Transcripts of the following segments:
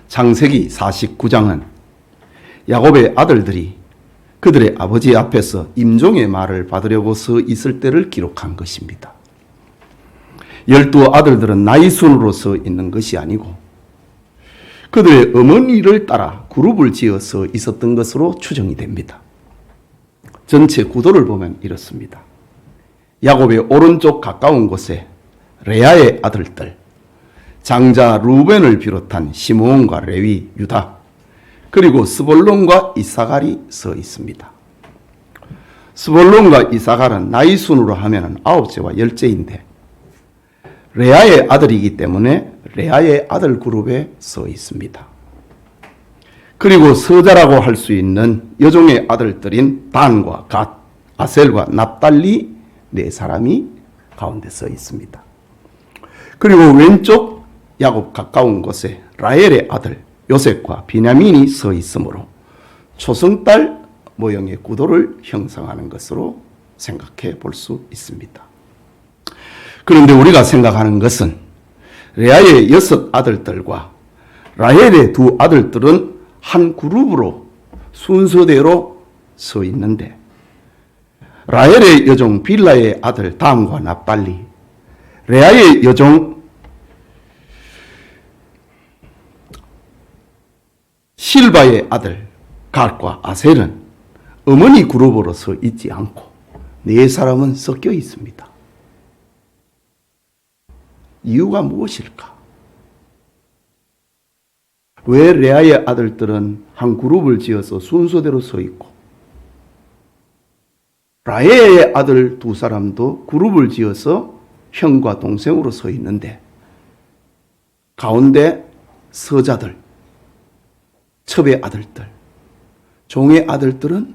창세기 49장은 야곱의 아들들이 그들의 아버지 앞에서 임종의 말을 받으려고 서 있을 때를 기록한 것입니다. 12 아들들은 나이 순으로 서 있는 것이 아니고 그들의 어머니를 따라 그룹을 지어서 있었던 것으로 추정이 됩니다. 전체 구도를 보면 이렇습니다. 야곱의 오른쪽 가까운 곳에 레아의 아들들, 장자 루벤을 비롯한 시므온과 레위, 유다, 그리고 스볼론과 이사갈이 서 있습니다. 스볼론과 이사갈은 나이 순으로 하면 9째와 10째인데 레아의 아들이기 때문에 레아의 아들 그룹에 서 있습니다. 그리고 서자라고 할 수 있는 여종의 아들들인 단과 갓, 아셀과 납달리 네 사람이 가운데 서 있습니다. 그리고 왼쪽 야곱 가까운 곳에 라헬의 아들 요셉과 비냐민이 서 있으므로 초승달 모형의 구도를 형성하는 것으로 생각해 볼 수 있습니다. 그런데 우리가 생각하는 것은 레아의 6 아들들과 라헬의 2 아들들은 한 그룹으로 순서대로 서 있는데 라헬의 여종 빌라의 아들 단과 납달리, 레아의 여종 실바의 아들 갓과 아셀은 어머니 그룹으로 서 있지 않고 네 사람은 섞여 있습니다. 이유가 무엇일까? 왜 레아의 아들들은 한 그룹을 지어서 순서대로 서 있고 라헬의 아들 2 사람도 그룹을 지어서 형과 동생으로 서 있는데 가운데 서자들, 첩의 아들들, 종의 아들들은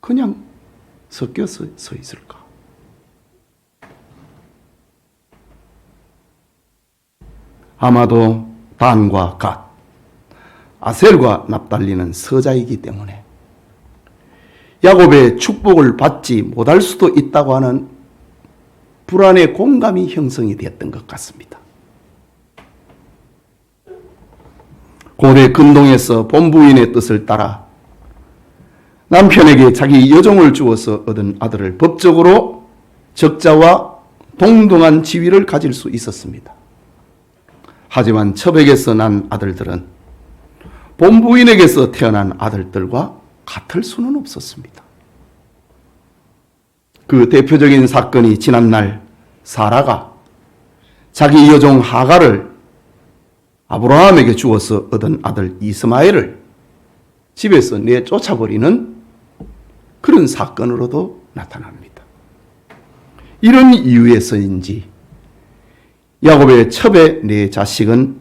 그냥 섞여서 서 있을까? 아마도 단과 갓, 아셀과 납달리는 서자이기 때문에 야곱의 축복을 받지 못할 수도 있다고 하는 불안의 공감이 형성이 되었던 것 같습니다. 고대 근동에서 본부인의 뜻을 따라 남편에게 자기 여종을 주어서 얻은 아들을 법적으로 적자와 동등한 지위를 가질 수 있었습니다. 하지만 첩에게서 난 아들들은 본부인에게서 태어난 아들들과 같을 수는 없었습니다. 그 대표적인 사건이 지난날 사라가 자기 여종 하갈을 아브라함에게 주어서 얻은 아들 이스마엘을 집에서 내쫓아버리는 그런 사건으로도 나타납니다. 이런 이유에서인지 야곱의 첩의 네 자식은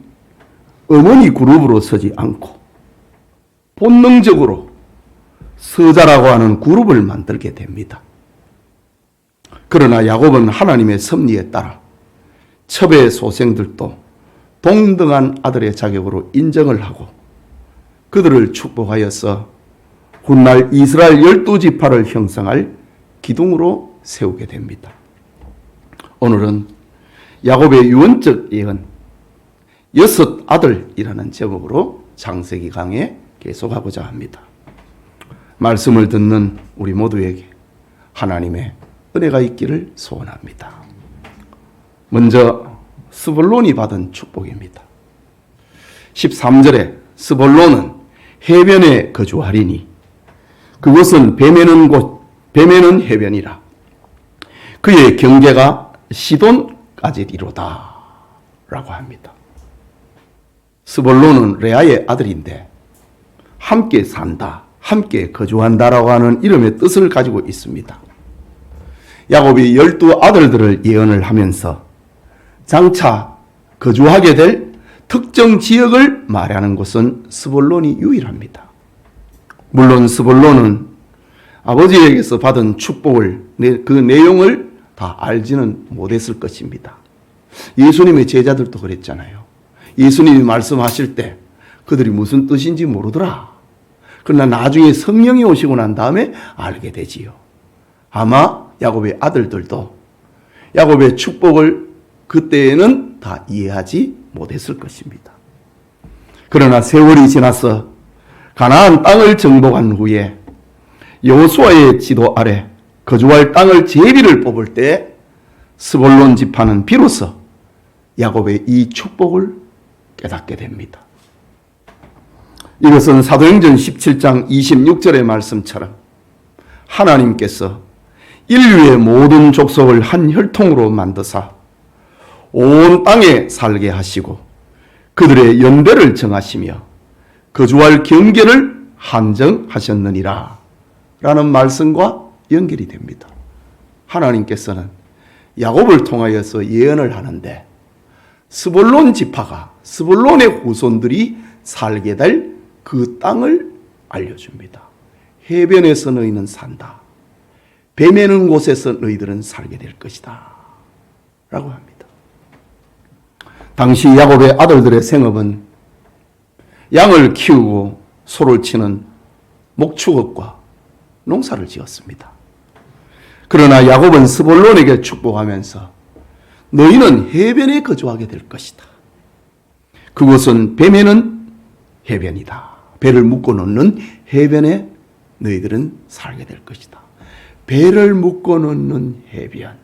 어머니 그룹으로 서지 않고 본능적으로 서자라고 하는 그룹을 만들게 됩니다. 그러나 야곱은 하나님의 섭리에 따라 첩의 소생들도 동등한 아들의 자격으로 인정을 하고 그들을 축복하여서 훗날 이스라엘 12지파를 형성할 기둥으로 세우게 됩니다. 오늘은 야곱의 유언적 예언 6 아들이라는 제목으로 창세기 강해 계속하고자 합니다. 말씀을 듣는 우리 모두에게 하나님의 은혜가 있기를 소원합니다. 먼저 스볼론이 받은 축복입니다. 13절에 스볼론은 해변에 거주하리니 그곳은 뱀에는 뱀에는 해변이라 그의 경계가 시돈까지리로다 라고 합니다. 스볼론은 레아의 아들인데 함께 산다, 함께 거주한다라고 하는 이름의 뜻을 가지고 있습니다. 야곱이 12 아들들을 예언을 하면서 장차 거주하게 될 특정 지역을 말하는 것은 스볼론이 유일합니다. 물론 스볼론은 아버지에게서 받은 축복을 그 내용을 다 알지는 못했을 것입니다. 예수님의 제자들도 그랬잖아요. 예수님이 말씀하실 때 그들이 무슨 뜻인지 모르더라. 그러나 나중에 성령이 오시고 난 다음에 알게 되지요. 아마 야곱의 아들들도 야곱의 축복을 그때에는 다 이해하지 못했을 것입니다. 그러나 세월이 지나서 가나안 땅을 정복한 후에 여호수아의 지도 아래 거주할 땅을 제비를 뽑을 때 스불론 지파는 비로소 야곱의 이 축복을 깨닫게 됩니다. 이것은 사도행전 17장 26절의 말씀처럼 하나님께서 인류의 모든 족속을 한 혈통으로 만드사 온 땅에 살게 하시고 그들의 연배를 정하시며 거주할 경계를 한정하셨느니라 라는 말씀과 연결이 됩니다. 하나님께서는 야곱을 통하여서 예언을 하는데 스불론 지파가 스불론의 후손들이 살게 될 그 땅을 알려줍니다. 해변에서 너희는 산다. 배 매는 곳에서 너희들은 살게 될 것이다 라고 합니다. 당시 야곱의 아들들의 생업은 양을 키우고 소를 치는 목축업과 농사를 지었습니다. 그러나 야곱은 스불론에게 축복하면서 너희는 해변에 거주하게 될 것이다. 그곳은 배 매는 해변이다. 배를 묶어 놓는 해변에 너희들은 살게 될 것이다. 배를 묶어 놓는 해변.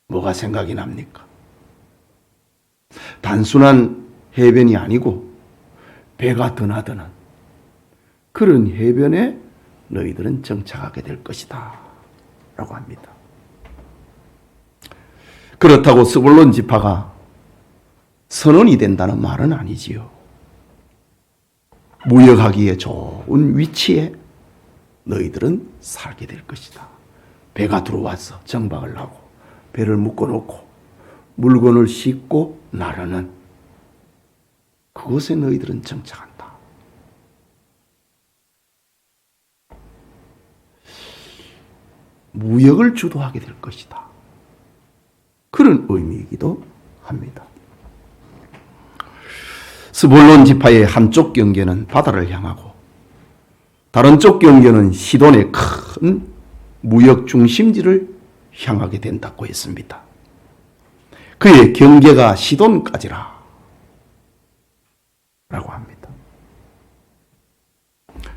뭐가 생각이 납니까? 단순한 해변이 아니고 배가 드나드는 그런 해변에 너희들은 정착하게 될 것이다 라고 합니다. 그렇다고 스불론 지파가 선원이 된다는 말은 아니지요. 무역하기에 좋은 위치에 너희들은 살게 될 것이다. 배가 들어와서 정박을 하고 배를 묶어놓고 물건을 싣고 나르는 그곳에 너희들은 정착한다. 무역을 주도하게 될 것이다. 그런 의미이기도 합니다. 스불론 지파의 한쪽 경계는 바다를 향하고 다른 쪽 경계는 시돈의 큰 무역 중심지를 향하게 된다고 했습니다. 그의 경계가 시돈까지라 라고 합니다.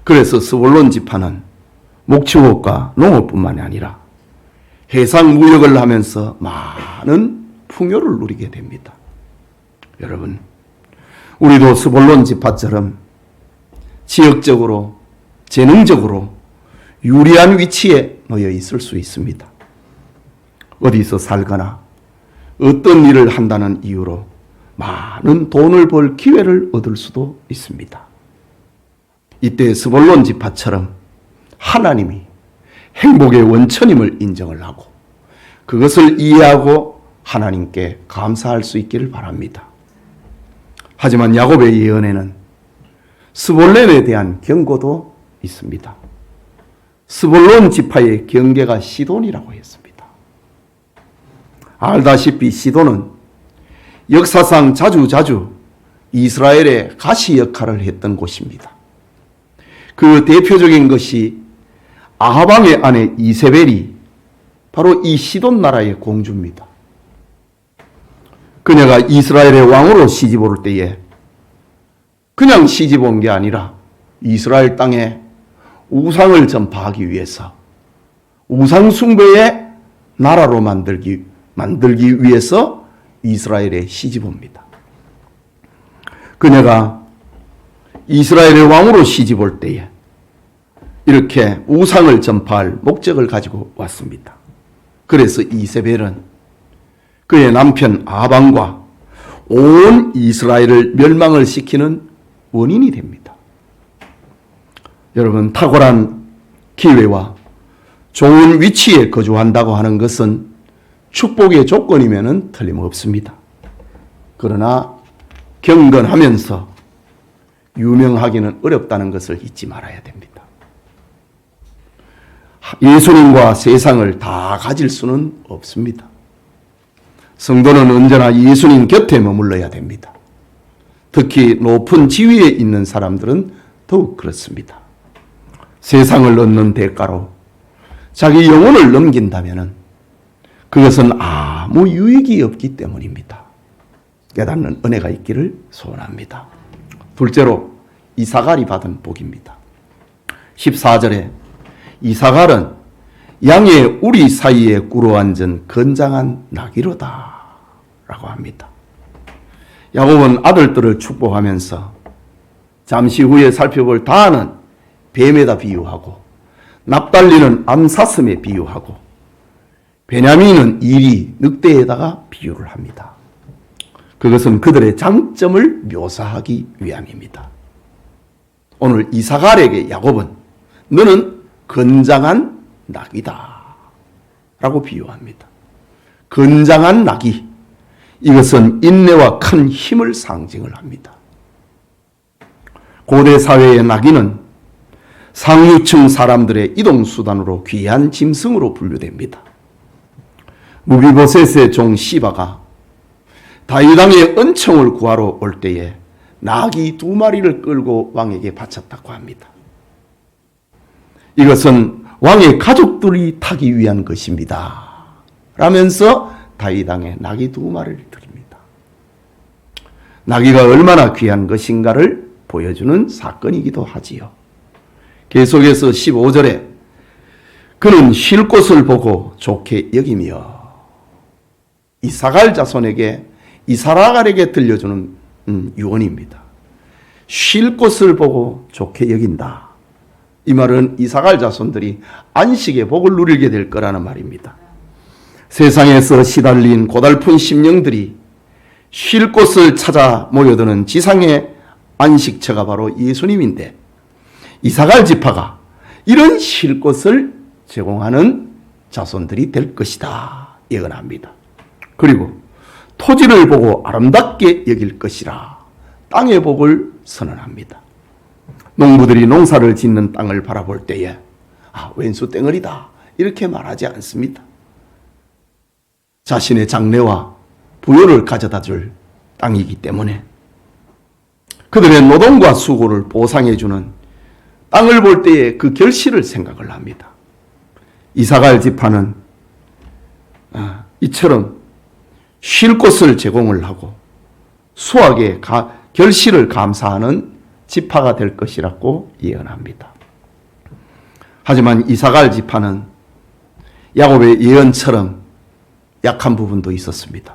그래서 스불론 지파는 목축업과 농업뿐만이 아니라 해상 무역을 하면서 많은 풍요를 누리게 됩니다. 여러분, 우리도 스불론 지파처럼 지역적으로, 재능적으로 유리한 위치에 놓여 있을 수 있습니다. 어디서 살거나 어떤 일을 한다는 이유로 많은 돈을 벌 기회를 얻을 수도 있습니다. 이때 스불론 지파처럼 하나님이 행복의 원천임을 인정을 하고 그것을 이해하고 하나님께 감사할 수 있기를 바랍니다. 하지만 야곱의 예언에는 스불론에 대한 경고도 있습니다. 스불론 지파의 경계가 시돈이라고 했습니다. 알다시피 시돈은 역사상 자주 이스라엘의 가시 역할을 했던 곳입니다. 그 대표적인 것이 아하방의 아내 이세벨이 바로 이 시돈 나라의 공주입니다. 그녀가 이스라엘의 왕으로 시집 올 때에 그냥 시집 온 게 아니라 이스라엘 땅에 우상을 전파하기 위해서 우상 숭배의 나라로 만들기 위해서 이스라엘에 시집 옵니다. 그녀가 이스라엘의 왕으로 시집 올 때에 이렇게 우상을 전파할 목적을 가지고 왔습니다. 그래서 이세벨은 그의 남편 아방과 온 이스라엘을 멸망을 시키는 원인이 됩니다. 여러분, 탁월한 기회와 좋은 위치에 거주한다고 하는 것은 축복의 조건이면 틀림없습니다. 그러나 경건하면서 유명하기는 어렵다는 것을 잊지 말아야 됩니다. 예수님과 세상을 다 가질 수는 없습니다. 성도는 언제나 예수님 곁에 머물러야 됩니다. 특히 높은 지위에 있는 사람들은 더욱 그렇습니다. 세상을 얻는 대가로 자기 영혼을 넘긴다면 그것은 아무 유익이 없기 때문입니다. 깨닫는 은혜가 있기를 소원합니다. 둘째로 이사갈이 받은 복입니다. 14절에 이사갈은 양의 우리 사이에 꿇어 앉은 건장한 나귀로다 라고 합니다. 야곱은 아들들을 축복하면서 잠시 후에 살펴볼 다하는 뱀에다 비유하고 납달리는 암사슴에 비유하고 베냐민은 이리 늑대에다가 비유를 합니다. 그것은 그들의 장점을 묘사하기 위함입니다. 오늘 이사갈에게 야곱은 너는 건장한 낙이다 라고 비유합니다. 건장한 낙이, 이것은 인내와 큰 힘을 상징을 합니다. 고대 사회의 낙이는 상류층 사람들의 이동수단으로 귀한 짐승으로 분류됩니다. 무비보셋의 종 시바가 다윗 왕의 은총을 구하러 올 때에 나귀 2마리를 끌고 왕에게 바쳤다고 합니다. 이것은 왕의 가족들이 타기 위한 것입니다 라면서 다윗 왕에 나귀 2마리를 드립니다. 나귀가 얼마나 귀한 것인가를 보여주는 사건이기도 하지요. 계속해서 15절에 그는 쉴 곳을 보고 좋게 여기며, 이사갈 자손에게 이사라갈에게 들려주는 유언입니다. 쉴 곳을 보고 좋게 여긴다. 이 말은 이사갈 자손들이 안식의 복을 누리게 될 거라는 말입니다. 세상에서 시달린 고달픈 심령들이 쉴 곳을 찾아 모여드는 지상의 안식처가 바로 예수님인데, 이사갈 지파가 이런 쉴 곳을 제공하는 자손들이 될 것이다 예언합니다. 그리고 토지를 보고 아름답게 여길 것이라 땅의 복을 선언합니다. 농부들이 농사를 짓는 땅을 바라볼 때에 왼수 땡어리다 이렇게 말하지 않습니다. 자신의 장래와 부요를 가져다 줄 땅이기 때문에 그들의 노동과 수고를 보상해주는 땅을 볼 때에 그 결실을 생각을 합니다. 이사갈 지파는 이처럼 쉴 곳을 제공을 하고 수확의 결실을 감사하는 지파가 될 것이라고 예언합니다. 하지만 이사갈 지파는 야곱의 예언처럼 약한 부분도 있었습니다.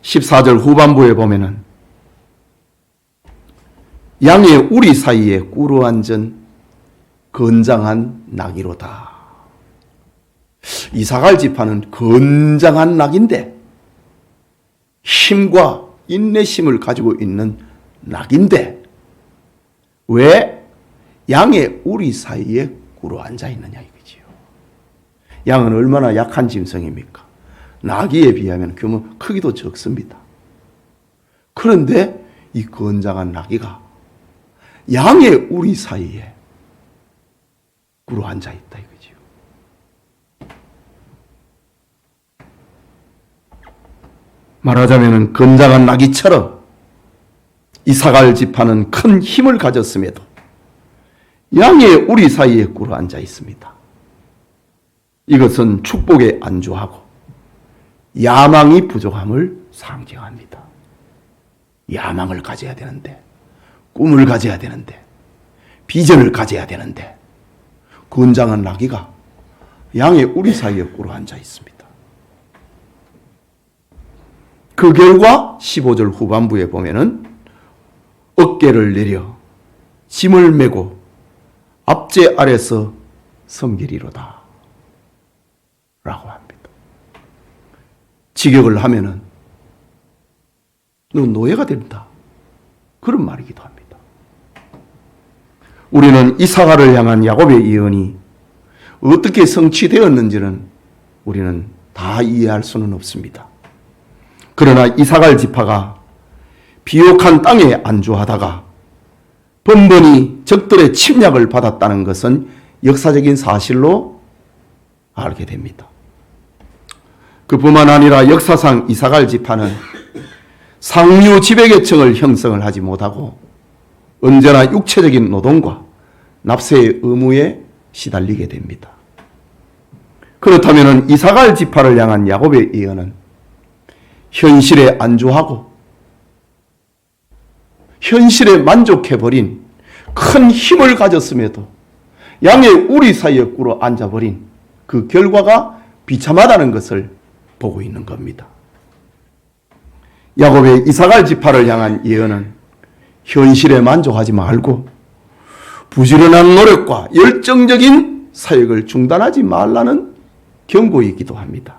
14절 후반부에 보면은 양의 우리 사이에 꿇어 앉은 건장한 나귀로다. 이사갈 지파는 건장한 낙인데, 힘과 인내심을 가지고 있는 낙인데 왜 양의 우리 사이에 꿇어 앉아 있느냐 이거지요. 양은 얼마나 약한 짐승입니까? 나귀에 비하면 규모 크기도 적습니다. 그런데 이 건장한 나귀가 양의 우리 사이에 꿇어 앉아 있다 이거지요. 말하자면 건장한 나귀처럼 이사갈 지파는 큰 힘을 가졌음에도 양의 우리 사이에 꿇어 앉아 있습니다. 이것은 축복에 안주하고 야망이 부족함을 상징합니다. 야망을 가져야 되는데, 꿈을 가져야 되는데, 비전을 가져야 되는데 건장한 나귀가 양의 우리 사이에 꿇어 앉아 있습니다. 그 결과 15절 후반부에 보면은 어깨를 내려 짐을 메고 앞제 아래서 섬기리로다 라고 합니다. 직역을 하면은 너 노예가 된다, 그런 말이기도 합니다. 우리는 이사갈을 향한 야곱의 예언이 어떻게 성취되었는지는 우리는 다 이해할 수는 없습니다. 그러나 이사갈 지파가 비옥한 땅에 안주하다가 번번이 적들의 침략을 받았다는 것은 역사적인 사실로 알게 됩니다. 그뿐만 아니라 역사상 이사갈 지파는 상류 지배계층을 형성을 하지 못하고 언제나 육체적인 노동과 납세의 의무에 시달리게 됩니다. 그렇다면 이사갈 지파를 향한 야곱의 예언은 현실에 안주하고 현실에 만족해버린 큰 힘을 가졌음에도 양의 우리 사이에 꿇어 앉아버린 그 결과가 비참하다는 것을 보고 있는 겁니다. 야곱의 이삭갈 지파를 향한 예언은 현실에 만족하지 말고 부지런한 노력과 열정적인 사역을 중단하지 말라는 경고이기도 합니다.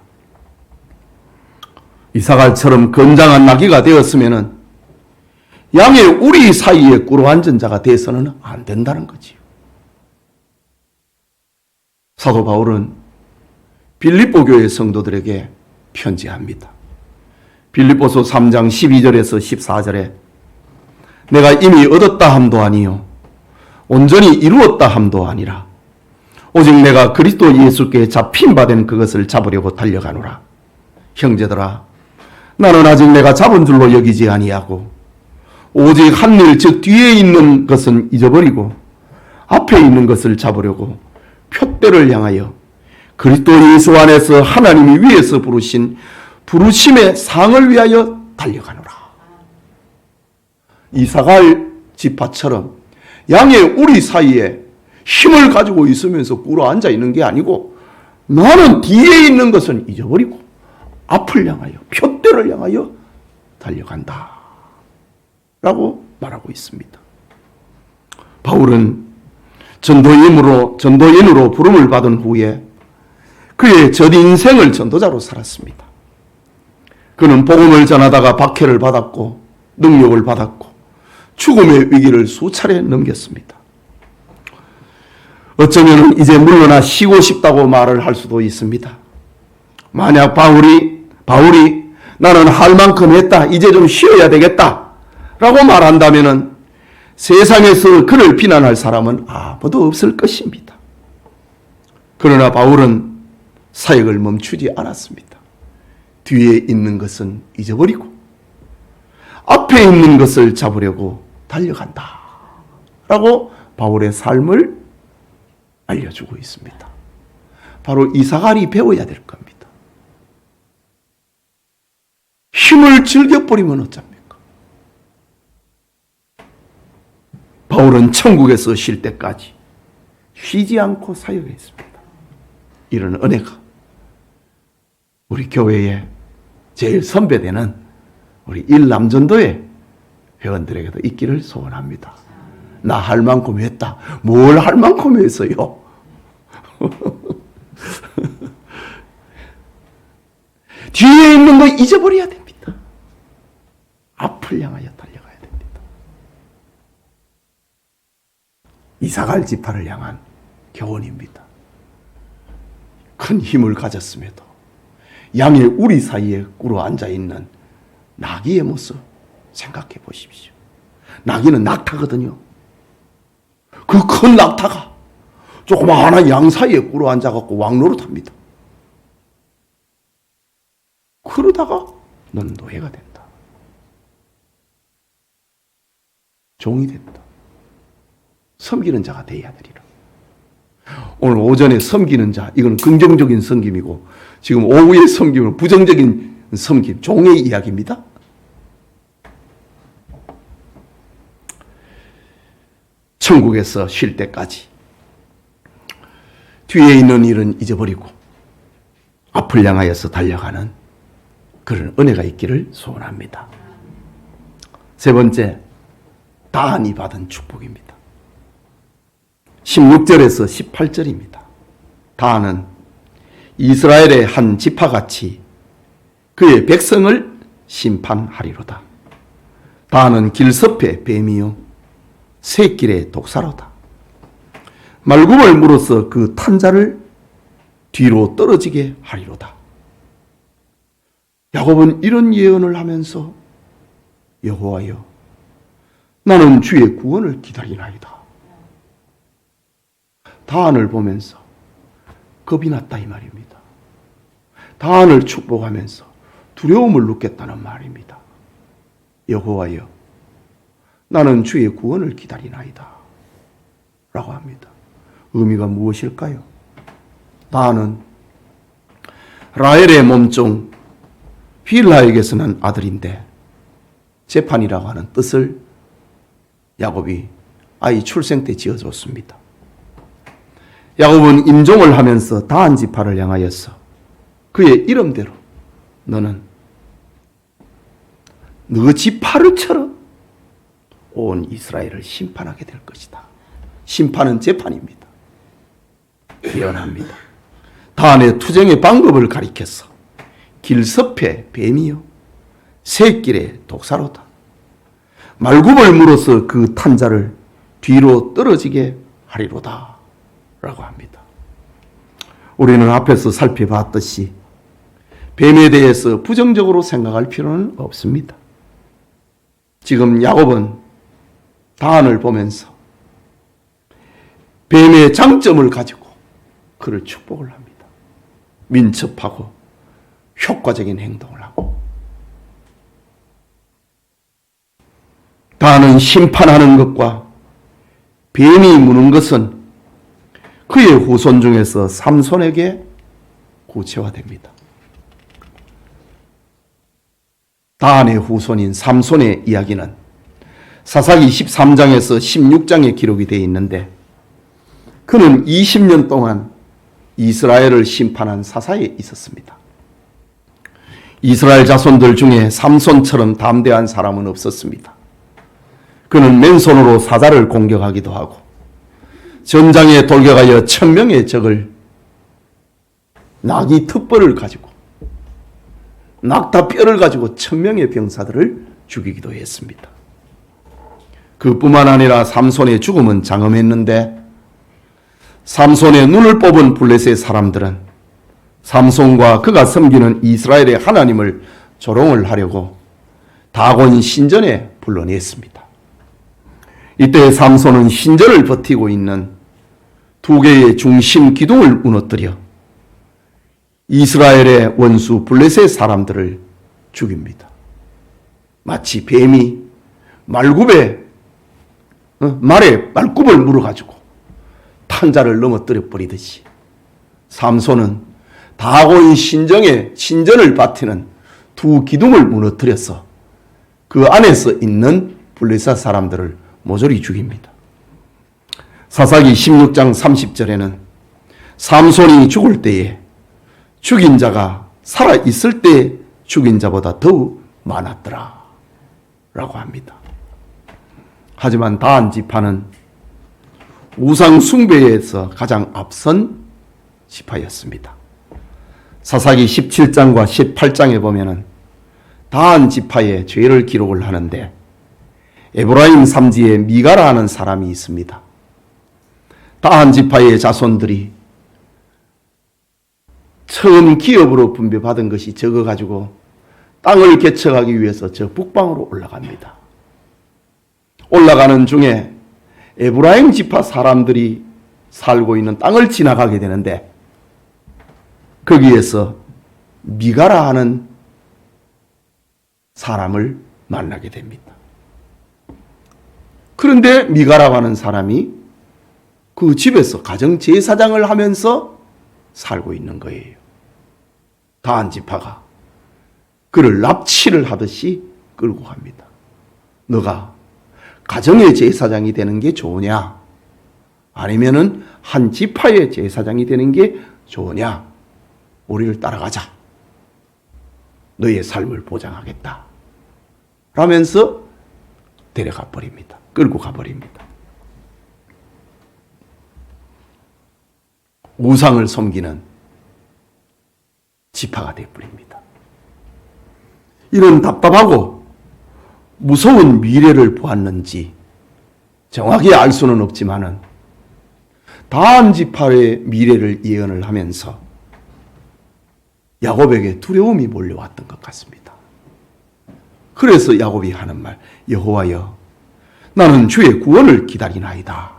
이삭갈처럼 건장한 나귀가 되었으면 양의 우리 사이에 꿇어 앉은 자가 되어서는 안 된다는 거지요. 사도 바울은 빌립보 교회 성도들에게 편지합니다. 빌립보서 3장 12절에서 14절에 내가 이미 얻었다 함도 아니요 온전히 이루었다 함도 아니라 오직 내가 그리스도 예수께 잡힌 바 된 그것을 잡으려고 달려가노라. 형제들아 나는 아직 내가 잡은 줄로 여기지 아니하고 오직 한 일 즉 뒤에 있는 것은 잊어버리고 앞에 있는 것을 잡으려고 표대를 향하여 그리스도 예수 안에서 하나님이 위에서 부르신 부르심의 상을 위하여 달려가노라. 이삭갈 지파처럼 양의 우리 사이에 힘을 가지고 있으면서 꿇어 앉아 있는 게 아니고 나는 뒤에 있는 것은 잊어버리고 앞을 향하여 표대를 향하여 달려간다 라고 말하고 있습니다. 바울은 전도인으로 부름을 받은 후에 그의 전 인생을 전도자로 살았습니다. 그는 복음을 전하다가 박해를 받았고 능력을 받았고 죽음의 위기를 수차례 넘겼습니다. 어쩌면 이제 물러나 쉬고 싶다고 말을 할 수도 있습니다. 만약 바울이 나는 할 만큼 했다, 이제 좀 쉬어야 되겠다 라고 말한다면 세상에서 그를 비난할 사람은 아무도 없을 것입니다. 그러나 바울은 사역을 멈추지 않았습니다. 뒤에 있는 것은 잊어버리고 앞에 있는 것을 잡으려고 달려간다 라고 바울의 삶을 알려주고 있습니다. 바로 이삭갈이 배워야 될 겁니다. 힘을 즐겨버리면 어쩝니까? 바울은 천국에서 쉴 때까지 쉬지 않고 사역했습니다. 이런 은혜가 우리 교회의 제일 선배되는 우리 일남전도의 회원들에게도 있기를 소원합니다. 나 할 만큼 했다. 뭘 할 만큼 했어요? 뒤에 있는 거 잊어버려야 됩니다. 앞을 향하여 달려가야 됩니다. 이삭갈 지파를 향한 교훈입니다. 큰 힘을 가졌음에도 양의 우리 사이에 꿇어 앉아있는 나귀의 모습 생각해 보십시오. 나귀는 낙타거든요. 그 큰 낙타가 조그마한 양 사이에 꿇어 앉아갖고 왕노릇합니다. 그러다가 너는 노예가 된다. 종이 된다. 섬기는 자가 되어야 되리라. 오늘 오전에 섬기는 자, 이건 긍정적인 섬김이고 지금 오후에 섬김은 부정적인 섬김, 종의 이야기입니다. 천국에서 쉴 때까지 뒤에 있는 일은 잊어버리고 앞을 향하여서 달려가는 그런 은혜가 있기를 소원합니다. 세 번째, 다한이 받은 축복입니다. 16절에서 18절입니다. 다한은 이스라엘의 한 지파같이 그의 백성을 심판하리로다. 다한은 길섭의 뱀이요 새길의 독사로다. 말굽을 물어서 그 탄자를 뒤로 떨어지게 하리로다. 야곱은 이런 예언을 하면서 여호와여 나는 주의 구원을 기다리나이다. 다한을 보면서 겁이 났다 이 말입니다. 다한을 축복하면서 두려움을 느꼈다는 말입니다. 여호와여 나는 주의 구원을 기다리나이다 라고 합니다. 의미가 무엇일까요? 다한은 라헬의 몸종 빌하에게서는 아들인데 재판이라고 하는 뜻을 야곱이 아이 출생 때 지어줬습니다. 야곱은 임종을 하면서 다한 지파를 향하여서 그의 이름대로 너는 너 지파를처럼 온 이스라엘을 심판하게 될 것이다. 심판은 재판입니다. 예언합니다. 다한의 투쟁의 방법을 가리켜서 길섭의 뱀이요 새길의 독사로다. 말굽을 물어서 그 탄자를 뒤로 떨어지게 하리로다 라고 합니다. 우리는 앞에서 살펴봤듯이 뱀에 대해서 부정적으로 생각할 필요는 없습니다. 지금 야곱은 다한을 보면서 뱀의 장점을 가지고 그를 축복을 합니다. 민첩하고 효과적인 행동을 하고 다한은 심판하는 것과 뱀이 무는 것은 그의 후손 중에서 삼손에게 구체화됩니다. 다한의 후손인 삼손의 이야기는 사사기 13장에서 16장에 기록이 되어 있는데 그는 20년 동안 이스라엘을 심판한 사사에 있었습니다. 이스라엘 자손들 중에 삼손처럼 담대한 사람은 없었습니다. 그는 맨손으로 사자를 공격하기도 하고 전장에 돌격하여 1000명의 적을 나귀 텄벌을 가지고 낙타 뼈를 가지고 1000명의 병사들을 죽이기도 했습니다. 그뿐만 아니라 삼손의 죽음은 장엄했는데 삼손의 눈을 뽑은 블레셋 사람들은 삼손과 그가 섬기는 이스라엘의 하나님을 조롱을 하려고 다곤 신전에 불러냈습니다. 이때 삼손은 신전을 버티고 있는 두 개의 중심 기둥을 무너뜨려 이스라엘의 원수 블레셋 사람들을 죽입니다. 마치 뱀이 말에 말굽을 물어가지고 탄자를 넘어뜨려 버리듯이 삼손은 다곤 신전을 바치는 두 기둥을 무너뜨려서 그 안에서 있는 블레셋 사람들을 모조리 죽입니다. 사사기 16장 30절에는 삼손이 죽을 때에 죽인 자가 살아있을 때 죽인 자보다 더욱 많았더라 라고 합니다. 하지만 다한 지파는 우상 숭배에서 가장 앞선 지파였습니다. 사사기 17장과 18장에 보면은 다한 지파의 죄를 기록을 하는데 에브라임 삼지에 미가라 하는 사람이 있습니다. 다한 지파의 자손들이 처음 기업으로 분배받은 것이 적어가지고 땅을 개척하기 위해서 저 북방으로 올라갑니다. 올라가는 중에 에브라임 지파 사람들이 살고 있는 땅을 지나가게 되는데 거기에서 미가라 하는 사람을 만나게 됩니다. 그런데 미가라고 하는 사람이 그 집에서 가정제사장을 하면서 살고 있는 거예요. 다한 지파가 그를 납치를 하듯이 끌고 갑니다. 너가 가정의 제사장이 되는 게 좋으냐? 아니면은 한 지파의 제사장이 되는 게 좋으냐? 우리를 따라가자. 너의 삶을 보장하겠다. 라면서 데려가 버립니다. 끌고 가버립니다. 우상을 섬기는 지파가 되어버립니다. 이런 답답하고 무서운 미래를 보았는지 정확히 알 수는 없지만은 다한 지파의 미래를 예언을 하면서 야곱에게 두려움이 몰려왔던 것 같습니다. 그래서 야곱이 하는 말, 여호와여 나는 주의 구원을 기다리나이다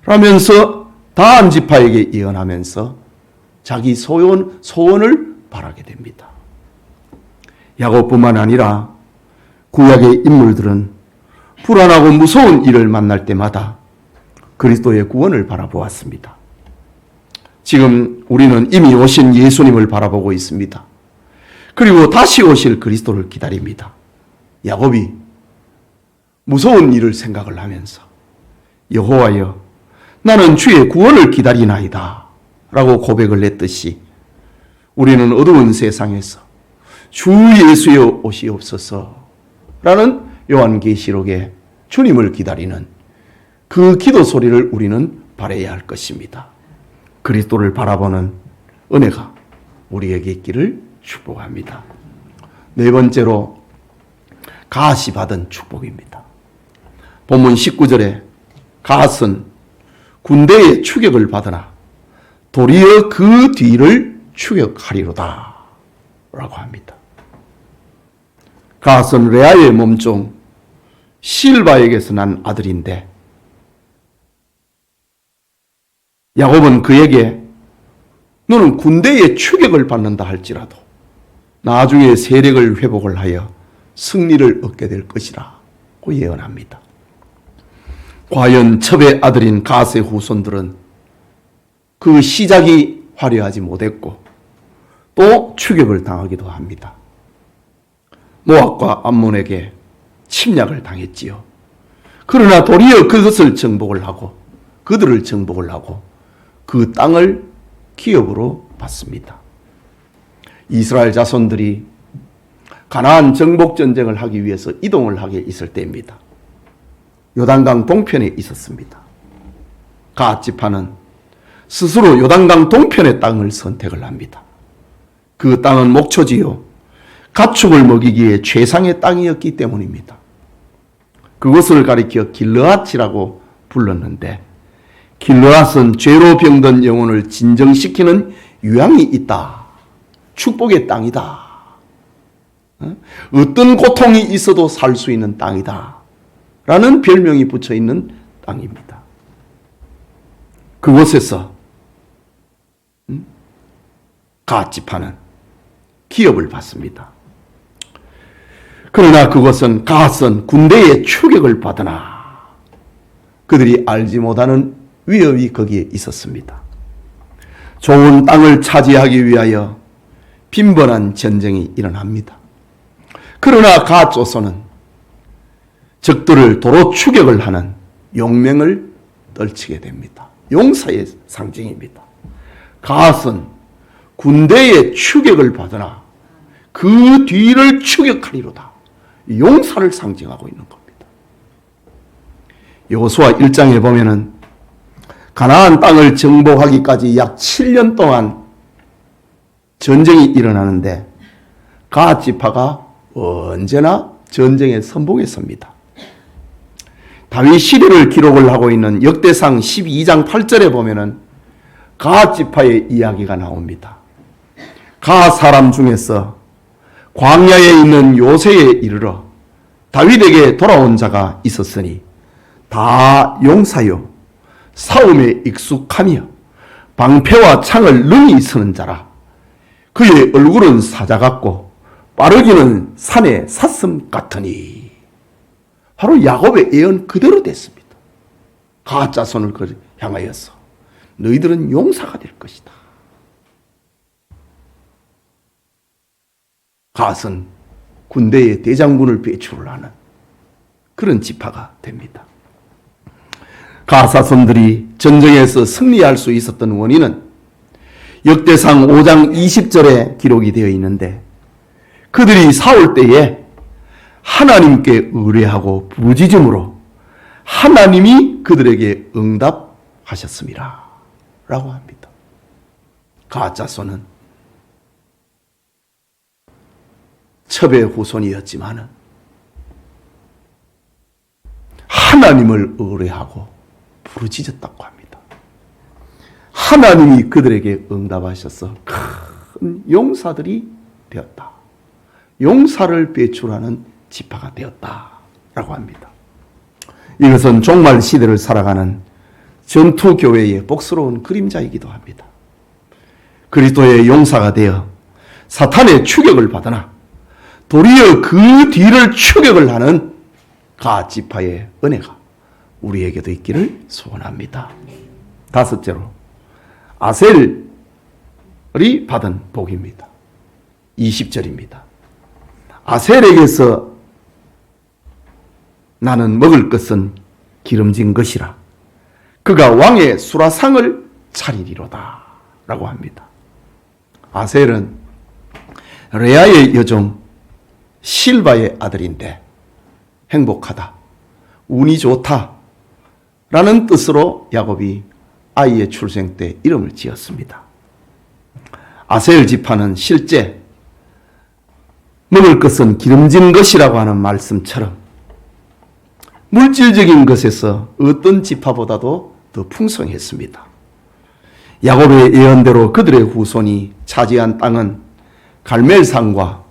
라면서 다한 지파에게 예언하면서 자기 소원을 바라게 됩니다. 야곱뿐만 아니라 구약의 인물들은 불안하고 무서운 일을 만날 때마다 그리스도의 구원을 바라보았습니다. 지금 우리는 이미 오신 예수님을 바라보고 있습니다. 그리고 다시 오실 그리스도를 기다립니다. 야곱이 무서운 일을 생각을 하면서 여호와여 나는 주의 구원을 기다리나이다 라고 고백을 했듯이 우리는 어두운 세상에서 주 예수여 오시옵소서 라는 요한계시록에 주님을 기다리는 그 기도 소리를 우리는 바라야 할 것입니다. 그리스도를 바라보는 은혜가 우리에게 있기를 축복합니다. 네 번째로 갓이 받은 축복입니다. 본문 19절에 갓은 군대의 추격을 받으나 도리어 그 뒤를 추격하리로다 라고 합니다. 갓은 레아의 몸종 실바에게서 난 아들인데 야곱은 그에게 너는 군대의 추격을 받는다 할지라도 나중에 세력을 회복을 하여 승리를 얻게 될 것이라고 예언합니다. 과연 첩의 아들인 갓의 후손들은 그 시작이 화려하지 못했고 또 추격을 당하기도 합니다. 모압과 암몬에게 침략을 당했지요. 그러나 도리어 그것을 정복을 하고 그들을 정복을 하고 그 땅을 기업으로 받습니다. 이스라엘 자손들이 가나안 정복 전쟁을 하기 위해서 이동을 하게 있을 때입니다. 요단강 동편에 있었습니다. 갓 지파는 스스로 요단강 동편의 땅을 선택을 합니다. 그 땅은 목초지요 가축을 먹이기에 최상의 땅이었기 때문입니다. 그것을 가리켜 길르앗이라고 불렀는데 길르앗은 죄로 병든 영혼을 진정시키는 유향이 있다. 축복의 땅이다. 어떤 고통이 있어도 살 수 있는 땅이다. 라는 별명이 붙여 있는 땅입니다. 그곳에서 갓 지파는 기업을 받습니다. 그러나 그것은 갓은 군대의 추격을 받으나 그들이 알지 못하는 위협이 거기에 있었습니다. 좋은 땅을 차지하기 위하여 빈번한 전쟁이 일어납니다. 그러나 갓 조선은 적들을 도로 추격을 하는 용맹을 떨치게 됩니다. 용사의 상징입니다. 갓은 군대의 추격을 받으나 그 뒤를 추격하리로다. 용사를 상징하고 있는 겁니다. 여호수아 1장에 보면은 가나안 땅을 정복하기까지 약 7년 동안 전쟁이 일어나는데 갓 지파가 언제나 전쟁에 선봉했습니다. 다윗 시대를 기록을 하고 있는 역대상 12장 8절에 보면은 갓 지파의 이야기가 나옵니다. 갓 사람 중에서 광야에 있는 요새에 이르러 다윗에게 돌아온 자가 있었으니 다 용사요 싸움에 익숙하며 방패와 창을 능히 쓰는 자라. 그의 얼굴은 사자 같고 빠르기는 산의 사슴 같으니. 바로 야곱의 예언 그대로 됐습니다. 갓 자손을 향하여서 너희들은 용사가 될 것이다. 갓은 군대의 대장군을 배출을 하는 그런 지파가 됩니다. 갓 자손들이 전쟁에서 승리할 수 있었던 원인은 역대상 5장 20절에 기록이 되어 있는데 그들이 싸울 때에 하나님께 의뢰하고 부르짖음으로 하나님이 그들에게 응답하셨습니다. 라고 합니다. 갓 자손은 첩의 후손이었지만 하나님을 의뢰하고 부르짖었다고 합니다. 하나님이 그들에게 응답하셔서 큰 용사들이 되었다. 용사를 배출하는 지파가 되었다라고 합니다. 이것은 종말 시대를 살아가는 전투교회의 복스러운 그림자이기도 합니다. 그리스도의 용사가 되어 사탄의 추격을 받으나 도리어 그 뒤를 추격을 하는 갓 지파의 은혜가 우리에게도 있기를 소원합니다. 다섯째로 아셀이 받은 복입니다. 20절입니다. 아셀에게서 나는 먹을 것은 기름진 것이라 그가 왕의 수라상을 차리리로다 라고 합니다. 아셀은 레아의 여종 실바의 아들인데 행복하다, 운이 좋다 라는 뜻으로 야곱이 아이의 출생 때 이름을 지었습니다. 아셀 지파는 실제 먹을 것은 기름진 것이라고 하는 말씀처럼 물질적인 것에서 어떤 지파보다도 더 풍성했습니다. 야곱의 예언대로 그들의 후손이 차지한 땅은 갈멜산과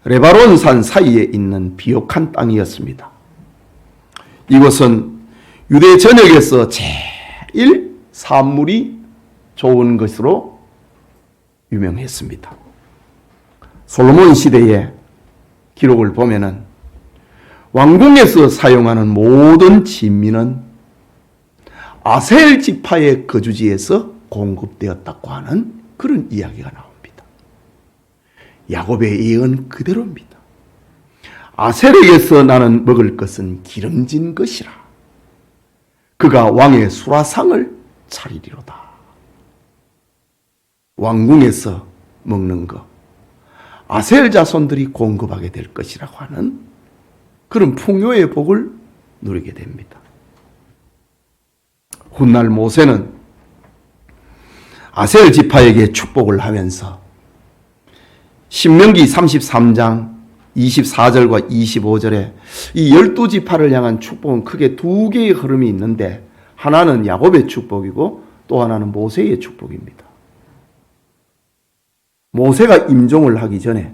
레바논산 사이에 있는 비옥한 땅이었습니다. 이곳은 유대 전역에서 제일 산물이 좋은 것으로 유명했습니다. 솔로몬 시대의 기록을 보면은 왕궁에서 사용하는 모든 진미는 아셀 지파의 거주지에서 공급되었다고 하는 그런 이야기가 나옵니다. 야곱의 예언 그대로입니다. 아셀에게서 나는 먹을 것은 기름진 것이라 그가 왕의 수라상을 차리리로다. 왕궁에서 먹는 것, 아셀 자손들이 공급하게 될 것이라고 하는 그런 풍요의 복을 누리게 됩니다. 훗날 모세는 아셀 지파에게 축복을 하면서 신명기 33장 24절과 25절에 이 12지파를 향한 축복은 크게 두 개의 흐름이 있는데 하나는 야곱의 축복이고 또 하나는 모세의 축복입니다. 모세가 임종을 하기 전에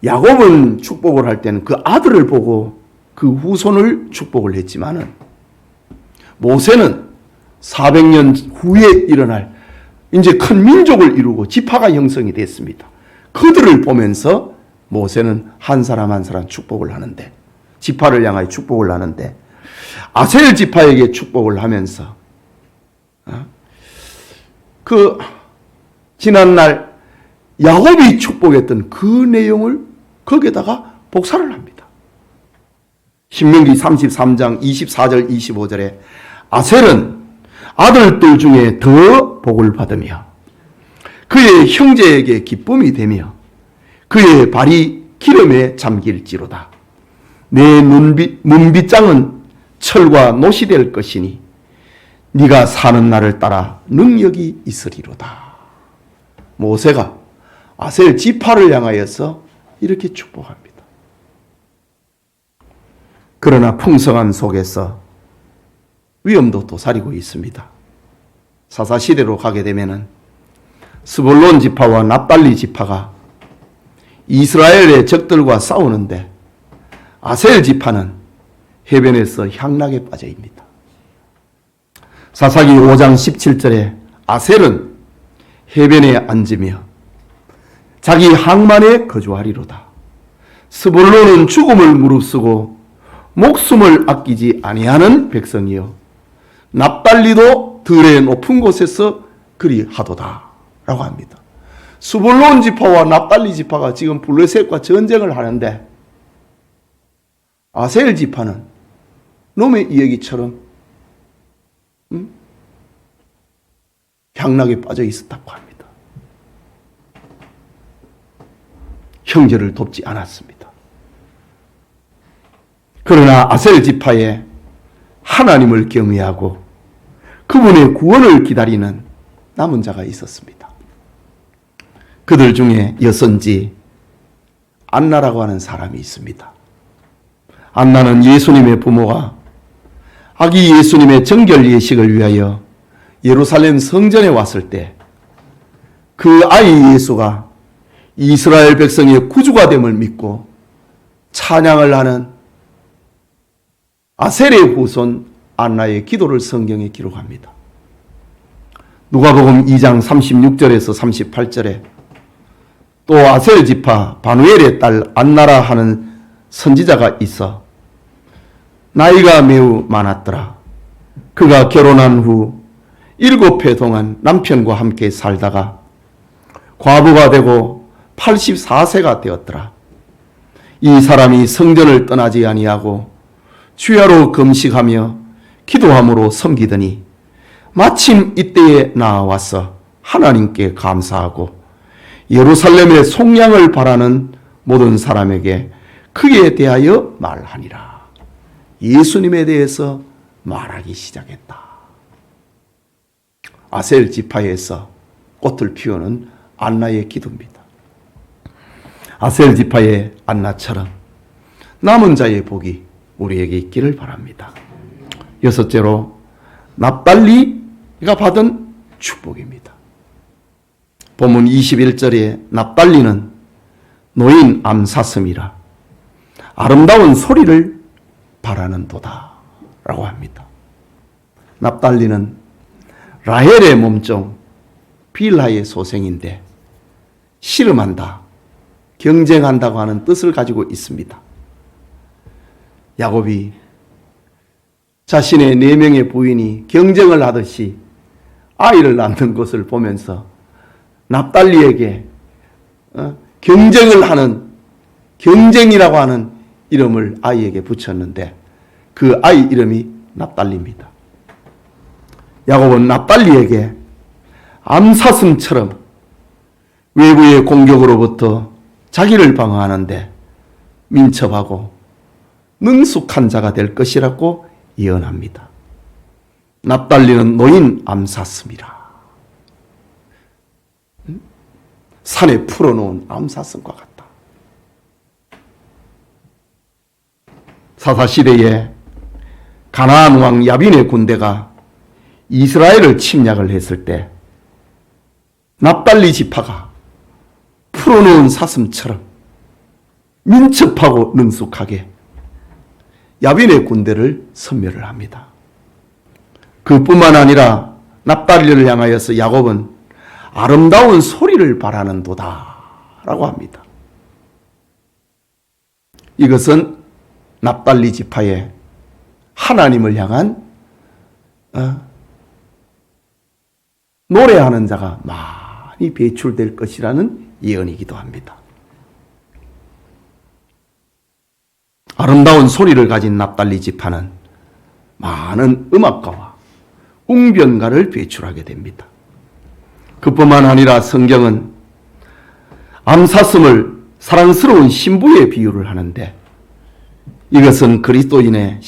야곱은 축복을 할 때는 그 아들을 보고 그 후손을 축복을 했지만은 모세는 400년 후에 일어날 이제 큰 민족을 이루고 지파가 형성이 됐습니다. 그들을 보면서 모세는 한 사람 한 사람 축복을 하는데, 지파를 향하여 축복을 하는데, 아셀 지파에게 축복을 하면서 그 지난날 야곱이 축복했던 그 내용을 거기에다가 복사를 합니다. 신명기 33장 24절 25절에 아셀은 아들들 중에 더 복을 받으며 그의 형제에게 기쁨이 되며 그의 발이 기름에 잠길지로다. 내 눈빗장은 철과 노시 될 것이니 네가 사는 날을 따라 능력이 있으리로다. 모세가 아셀 지파를 향하여서 이렇게 축복합니다. 그러나 풍성함 속에서 위험도 도사리고 있습니다. 사사시대로 가게 되면은 스불론 지파와 납달리 지파가 이스라엘의 적들과 싸우는데 아셀 지파는 해변에서 향락에 빠져 있습니다. 사사기 5장 17절에 아셀은 해변에 앉으며 자기 항만에 거주하리로다. 스불론은 죽음을 무릅쓰고 목숨을 아끼지 아니하는 백성이요 납달리도 들의 높은 곳에서 그리하도다 라고 합니다. 스불론 지파와 납달리 지파가 지금 블레셋과 전쟁을 하는데 아셀 지파는 놈의 이야기처럼 향락에 빠져 있었다고 합니다. 형제를 돕지 않았습니다. 그러나 아셀 지파에 하나님을 경외하고 그분의 구원을 기다리는 남은 자가 있었습니다. 그들 중에 여선지 안나라고 하는 사람이 있습니다. 안나는 예수님의 부모가 아기 예수님의 정결 예식을 위하여 예루살렘 성전에 왔을 때 그 아이 예수가 이스라엘 백성의 구주가 됨을 믿고 찬양을 하는 아셀의 후손 안나의 기도를 성경에 기록합니다. 누가복음 2장 36절에서 38절에 또 아셀 지파 바누엘의 딸 안나라 하는 선지자가 있어 나이가 매우 많았더라. 그가 결혼한 후 7해 동안 남편과 함께 살다가 과부가 되고 84세가 되었더라. 이 사람이 성전을 떠나지 아니하고 주야로 금식하며 기도함으로 섬기더니 마침 이때에 나와서 하나님께 감사하고 예루살렘의 속량을 바라는 모든 사람에게 그에 대하여 말하니라. 예수님에 대해서 말하기 시작했다. 아셀 지파에서 꽃을 피우는 안나의 기도입니다. 아셀 지파의 안나처럼 남은 자의 복이 우리에게 있기를 바랍니다. 여섯째로 납달리가 받은 축복입니다. 본문 21절에 납달리는 노인 암사슴이라 아름다운 소리를 바라는도다 라고 합니다. 납달리는 라헬의 몸종 빌하의 소생인데 씨름한다, 경쟁한다고 하는 뜻을 가지고 있습니다. 야곱이 자신의 4명의 부인이 경쟁을 하듯이 아이를 낳는 것을 보면서 납달리에게 경쟁을 하는, 경쟁이라고 하는 이름을 아이에게 붙였는데 그 아이 이름이 납달리입니다. 야곱은 납달리에게 암사슴처럼 외부의 공격으로부터 자기를 방어하는데 민첩하고 능숙한 자가 될 것이라고 예언합니다. 납달리는 노인 암사슴이라. 산에 풀어놓은 암사슴과 같다. 사사시대에 가나안 왕 야빈의 군대가 이스라엘을 침략을 했을 때 납달리 지파가 풀어놓은 사슴처럼 민첩하고 능숙하게 야빈의 군대를 섬멸을 합니다. 그뿐만 아니라 납달리를 향하여서 야곱은 아름다운 소리를 바라는도다 라고 합니다. 이것은 납달리 지파의 하나님을 향한 노래하는 자가 많이 배출될 것이라는 예언이기도 합니다. 아름다운 소리를 가진 납달리 지파는 많은 음악가와 웅변가를 배출하게 됩니다. 그뿐만 아니라 성경은 암사슴을 사랑스러운 신부에 비유를 하는데 이것은 그리스도의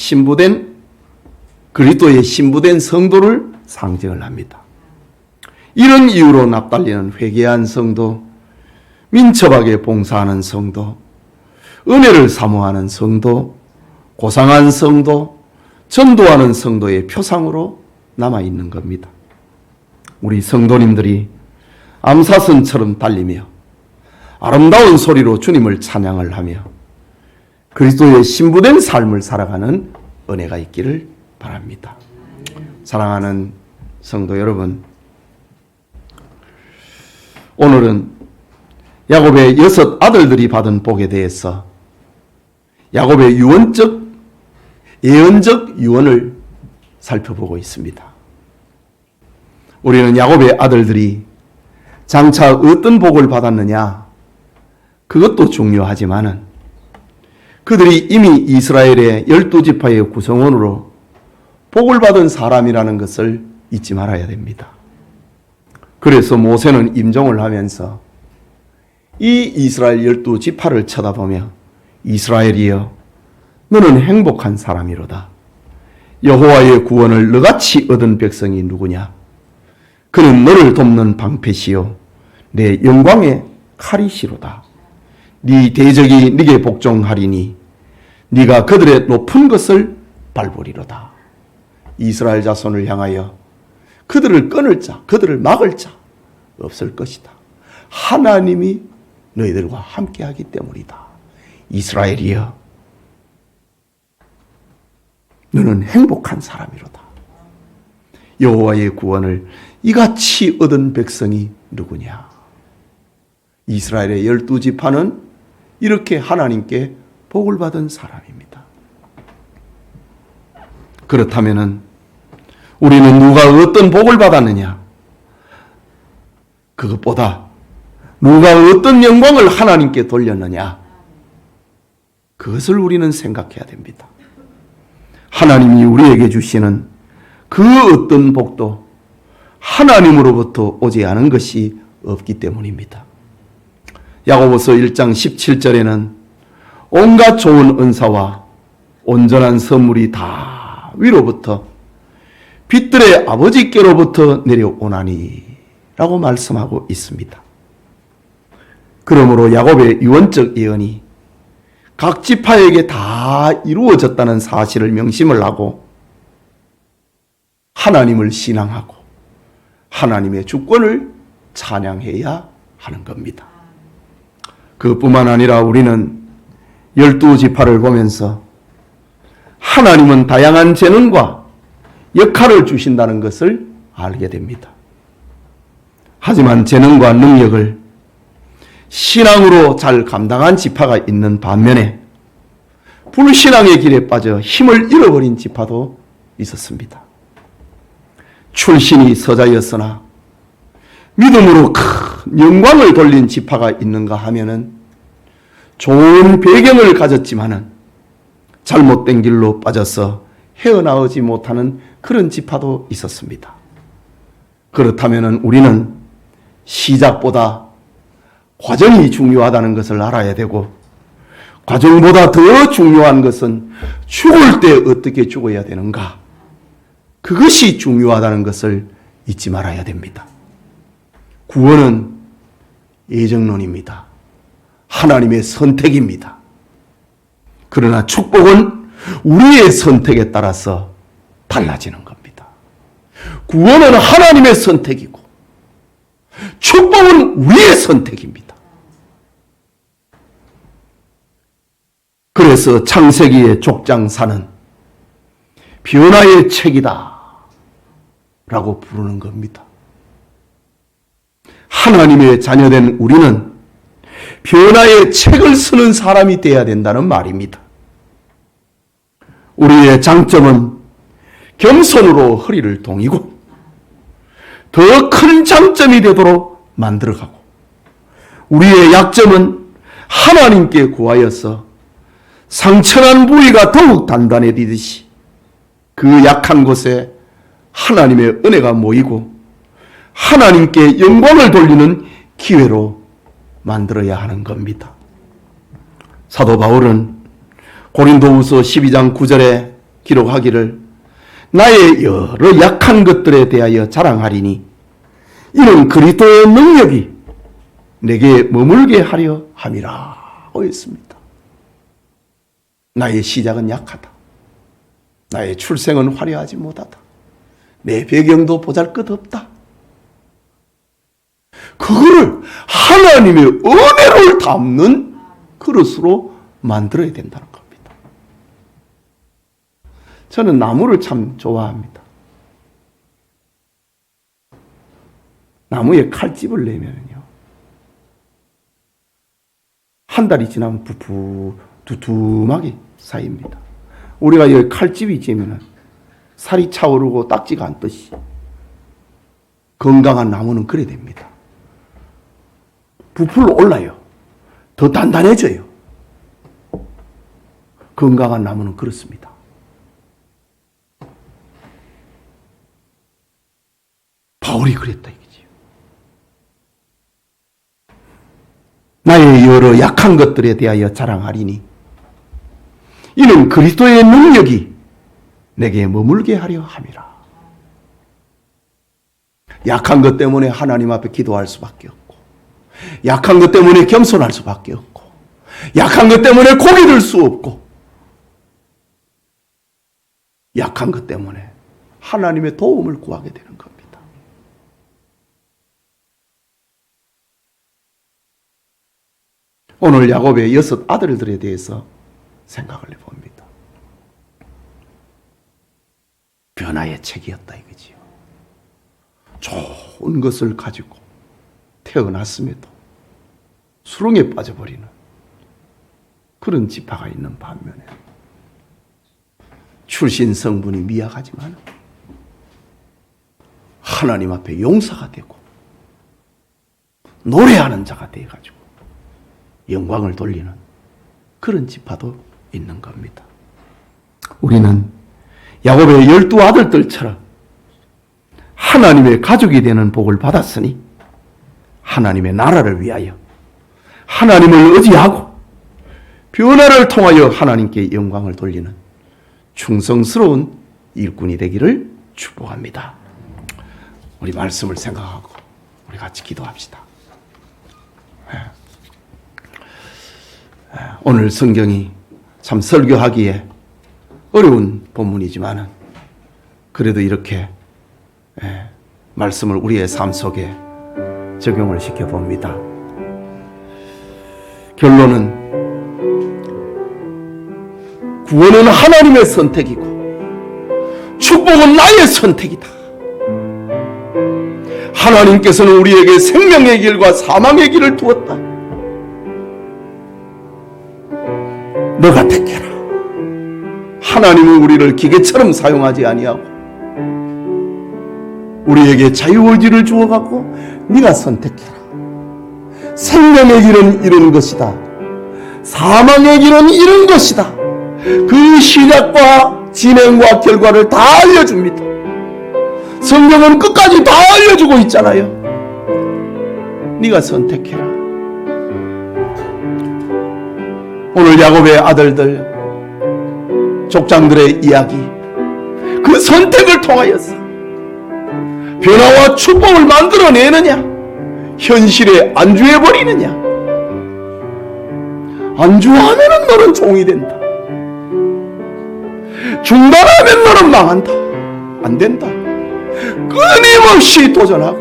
신부된 성도를 상징을 합니다. 이런 이유로 납달리는 회개한 성도, 민첩하게 봉사하는 성도, 은혜를 사모하는 성도, 고상한 성도, 전도하는 성도의 표상으로 남아있는 겁니다. 우리 성도님들이 암사슴처럼 달리며 아름다운 소리로 주님을 찬양을 하며 그리스도의 신부된 삶을 살아가는 은혜가 있기를 바랍니다. 사랑하는 성도 여러분, 오늘은 야곱의 6 아들들이 받은 복에 대해서 야곱의 예언적 유언을 살펴보고 있습니다. 우리는 야곱의 아들들이 장차 어떤 복을 받았느냐, 그것도 중요하지만은 그들이 이미 이스라엘의 12지파의 구성원으로 복을 받은 사람이라는 것을 잊지 말아야 됩니다. 그래서 모세는 임종을 하면서 이 이스라엘 12지파를 쳐다보며 이스라엘이여 너는 행복한 사람이로다. 여호와의 구원을 너같이 얻은 백성이 누구냐? 그는 너를 돕는 방패시요 내 영광의 칼이시로다. 네 대적이 네게 복종하리니 네가 그들의 높은 것을 밟으리로다. 이스라엘 자손을 향하여 그들을 끊을 자, 그들을 막을 자 없을 것이다. 하나님이 너희들과 함께하기 때문이다. 이스라엘이여 너는 행복한 사람이로다. 여호와의 구원을 이같이 얻은 백성이 누구냐? 이스라엘의 12지파는 이렇게 하나님께 복을 받은 사람입니다. 그렇다면 우리는 누가 어떤 복을 받았느냐? 그것보다 누가 어떤 영광을 하나님께 돌렸느냐? 그것을 우리는 생각해야 됩니다. 하나님이 우리에게 주시는 그 어떤 복도 하나님으로부터 오지 않은 것이 없기 때문입니다. 야고보서 1장 17절에는 온갖 좋은 은사와 온전한 선물이 다 위로부터 빛들의 아버지께로부터 내려오나니 라고 말씀하고 있습니다. 그러므로 야곱의 유언적 예언이 각 지파에게 다 이루어졌다는 사실을 명심을 하고 하나님을 신앙하고 하나님의 주권을 찬양해야 하는 겁니다. 그뿐만 아니라 우리는 12지파를 보면서 하나님은 다양한 재능과 역할을 주신다는 것을 알게 됩니다. 하지만 재능과 능력을 신앙으로 잘 감당한 지파가 있는 반면에 불신앙의 길에 빠져 힘을 잃어버린 지파도 있었습니다. 출신이 서자였으나 믿음으로 큰 영광을 돌린 지파가 있는가 하면은 좋은 배경을 가졌지만은 잘못된 길로 빠져서 헤어나오지 못하는 그런 지파도 있었습니다. 그렇다면은 우리는 시작보다 과정이 중요하다는 것을 알아야 되고 과정보다 더 중요한 것은 죽을 때 어떻게 죽어야 되는가? 그것이 중요하다는 것을 잊지 말아야 됩니다. 구원은 예정론입니다. 하나님의 선택입니다. 그러나 축복은 우리의 선택에 따라서 달라지는 겁니다. 구원은 하나님의 선택이고 축복은 우리의 선택입니다. 그래서 창세기의 족장사는 변화의 책이다 라고 부르는 겁니다. 하나님의 자녀된 우리는 변화의 책을 쓰는 사람이 되어야 된다는 말입니다. 우리의 장점은 겸손으로 허리를 동이고 더 큰 장점이 되도록 만들어가고 우리의 약점은 하나님께 구하여서 상처난 부위가 더욱 단단해지듯이 그 약한 곳에 하나님의 은혜가 모이고 하나님께 영광을 돌리는 기회로 만들어야 하는 겁니다. 사도 바울은 고린도후서 12장 9절에 기록하기를 나의 여러 약한 것들에 대하여 자랑하리니 이는 그리스도의 능력이 내게 머물게 하려 함이라 하였습니다. 나의 시작은 약하다. 나의 출생은 화려하지 못하다. 내 배경도 보잘것없다. 그거를 하나님의 은혜를 담는 그릇으로 만들어야 된다는 겁니다. 저는 나무를 참 좋아합니다. 나무에 칼집을 내면요, 한 달이 지나면 두툼하게 쌓입니다. 우리가 여기 칼집이 있으면 살이 차오르고 딱지가 않듯이 건강한 나무는 그래 됩니다. 부풀어 올라요. 더 단단해져요. 건강한 나무는 그렇습니다. 바울이 그랬다 이거지요. 나의 여러 약한 것들에 대하여 자랑하리니 이는 그리스도의 능력이 내게 머물게 하려 함이라. 약한 것 때문에 하나님 앞에 기도할 수밖에 없고, 약한 것 때문에 겸손할 수밖에 없고, 약한 것 때문에 고개 들 수 없고, 약한 것 때문에 하나님의 도움을 구하게 되는 겁니다. 오늘 야곱의 6 아들들에 대해서 생각을 해봅니다. 변화의 책이었다 이거지요. 좋은 것을 가지고 태어났음에도 수렁에 빠져버리는 그런 지파가 있는 반면에 출신 성분이 미약하지만 하나님 앞에 용사가 되고 노래하는 자가 돼가지고 영광을 돌리는 그런 지파도 있는 겁니다. 우리는 야곱의 12아들들처럼 하나님의 가족이 되는 복을 받았으니 하나님의 나라를 위하여 하나님을 의지하고 변화를 통하여 하나님께 영광을 돌리는 충성스러운 일꾼이 되기를 축복합니다. 우리 말씀을 생각하고 우리 같이 기도합시다. 오늘 성경이 참 설교하기에 어려운 본문이지만은 그래도 이렇게 말씀을 우리의 삶 속에 적용을 시켜봅니다. 결론은 구원은 하나님의 선택이고 축복은 나의 선택이다. 하나님께서는 우리에게 생명의 길과 사망의 길을 두었다. 너가 택해라. 하나님은 우리를 기계처럼 사용하지 아니하고 우리에게 자유의지를 주어갖고 네가 선택해라. 생명의 길은 이런 것이다. 사망의 길은 이런 것이다. 그 시작과 진행과 결과를 다 알려줍니다. 성경은 끝까지 다 알려주고 있잖아요. 네가 선택해라. 오늘 야곱의 아들들, 족장들의 이야기, 그 선택을 통하여서 변화와 축복을 만들어내느냐, 현실에 안주해버리느냐. 안주하면 너는 종이 된다. 중단하면 너는 망한다. 안 된다. 끊임없이 도전하고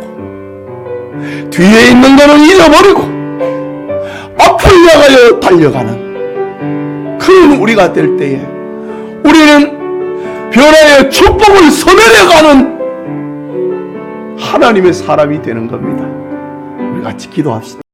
뒤에 있는 것은 잊어버리고 앞을 향하여 달려가는 그런 우리가 될 때에 우리는 변화의 축복을 소멸해가는 하나님의 사람이 되는 겁니다. 우리 같이 기도합시다.